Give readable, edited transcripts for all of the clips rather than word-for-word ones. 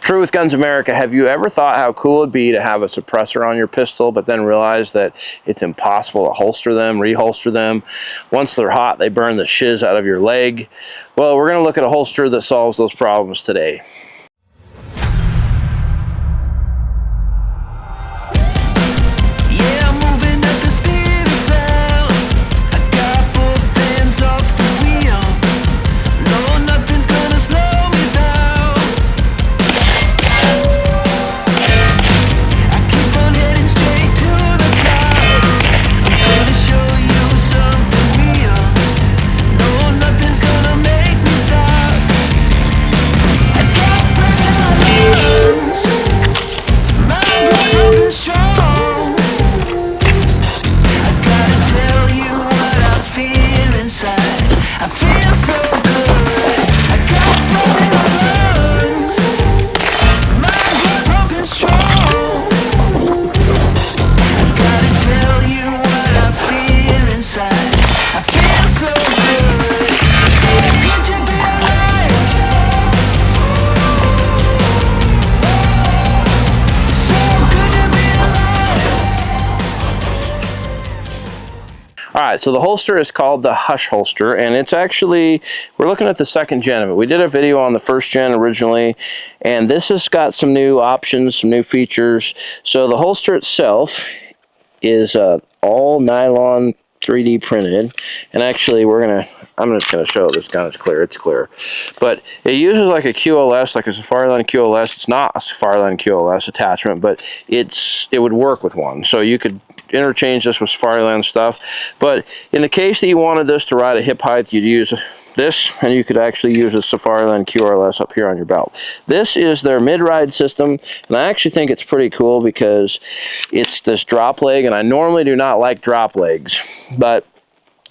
True with Guns America, have you ever thought how cool it'd be to have a suppressor on your pistol, but then realize that it's impossible to holster them, reholster them? Once they're hot, they burn the shiz out of your leg. Well, we're going to look at a holster that solves those problems today. Alright, so the holster is called the Hush holster, and it's actually, we're looking at the second gen of it. We did a video on the first gen originally, and this has got some new options, some new features. So the holster itself is all nylon 3D printed, and actually I'm just going to show this gun. It's clear. But it uses like a QLS, like a Safariland QLS. It's not a Safariland QLS attachment, but it would work with one. So you could interchange this with Safariland stuff. But in the case that you wanted this to ride at hip height, you'd use this, and you could actually use a Safariland QRLS up here on your belt. This is their mid-ride system, and I actually think it's pretty cool because it's this drop leg, and I normally do not like drop legs, but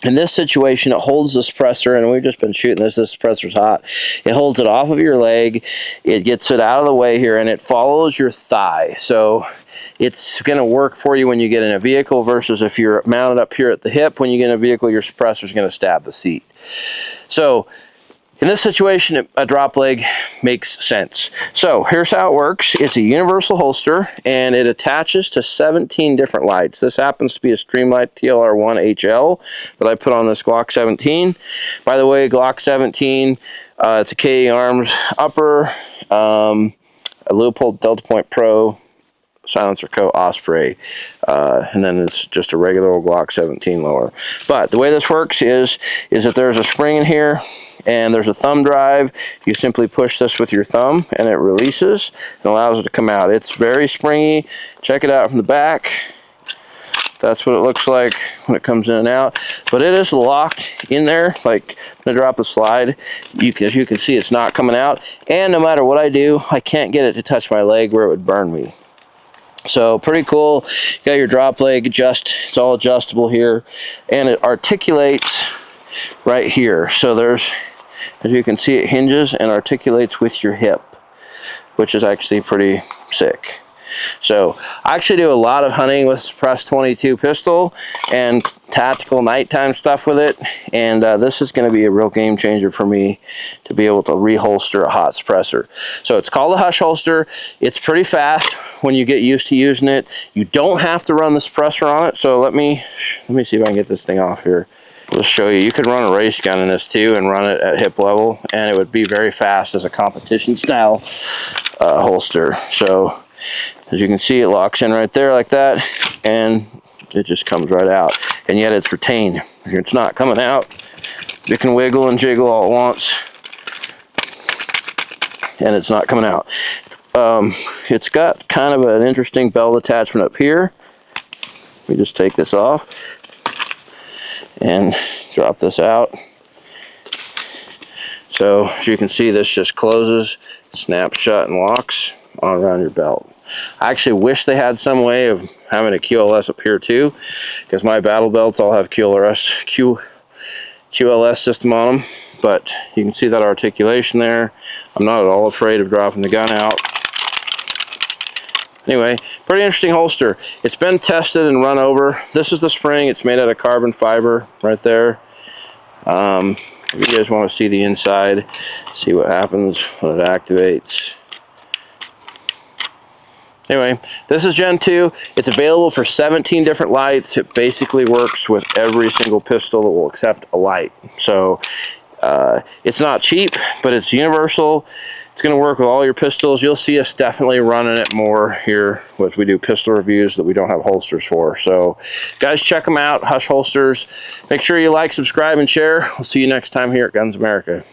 in this situation, it holds the suppressor, and we've just been shooting this. This suppressor's hot. It holds it off of your leg. It gets it out of the way here, and it follows your thigh. So it's going to work for you when you get in a vehicle versus if you're mounted up here at the hip. When you get in a vehicle, your suppressor is going to stab the seat. So in this situation, a drop leg makes sense. So here's how it works. It's a universal holster, and it attaches to 17 different lights. This happens to be a Streamlight TLR1 HL that I put on this Glock 17. By the way, Glock 17, it's a KE Arms upper, a Leupold Delta Point Pro, Silencer Co. Osprey, and then it's just a regular old Glock 17 lower. But the way this works is that there's a spring in here, and there's a thumb drive. You simply push this with your thumb, and it releases and allows it to come out. It's very springy. Check it out from the back. That's what it looks like when it comes in and out. But it is locked in there. Like, I'm going to drop the slide. As you can see, it's not coming out. And no matter what I do, I can't get it to touch my leg where it would burn me. So pretty cool. You got your drop leg it's all adjustable here, and it articulates right here. So there's, as you can see, it hinges and articulates with your hip, which is actually pretty sick. So I actually do a lot of hunting with Suppress 22 pistol and tactical nighttime stuff with it, and this is going to be a real game changer for me to be able to reholster a hot suppressor. So it's called a Hush holster. It's pretty fast when you get used to using it. You don't have to run the suppressor on it. So let me see if I can get this thing off here. I'll just show you. You could run a race gun in this too and run it at hip level, and it would be very fast as a competition style holster. So as you can see, it locks in right there like that, and it just comes right out. And yet it's retained. It's not coming out. It can wiggle and jiggle all at once, and it's not coming out. It's got kind of an interesting belt attachment up here. We just take this off and drop this out. So as you can see, this just closes, snaps shut, and locks on around your belt. I actually wish they had some way of having a QLS up here too, because my battle belts all have QLS system on them. But you can see that articulation there. I'm not at all afraid of dropping the gun out. Anyway, pretty interesting holster. It's been tested and run over. This is the spring. It's made out of carbon fiber right there. If you guys want to see the inside, see what happens when it activates. Anyway, this is Gen 2. It's available for 17 different lights. It basically works with every single pistol that will accept a light. So it's not cheap, but it's universal. It's going to work with all your pistols. You'll see us definitely running it more here as we do pistol reviews that we don't have holsters for. So guys, check them out, Hush Holsters. Make sure you like, subscribe, and share. We'll see you next time here at Guns America.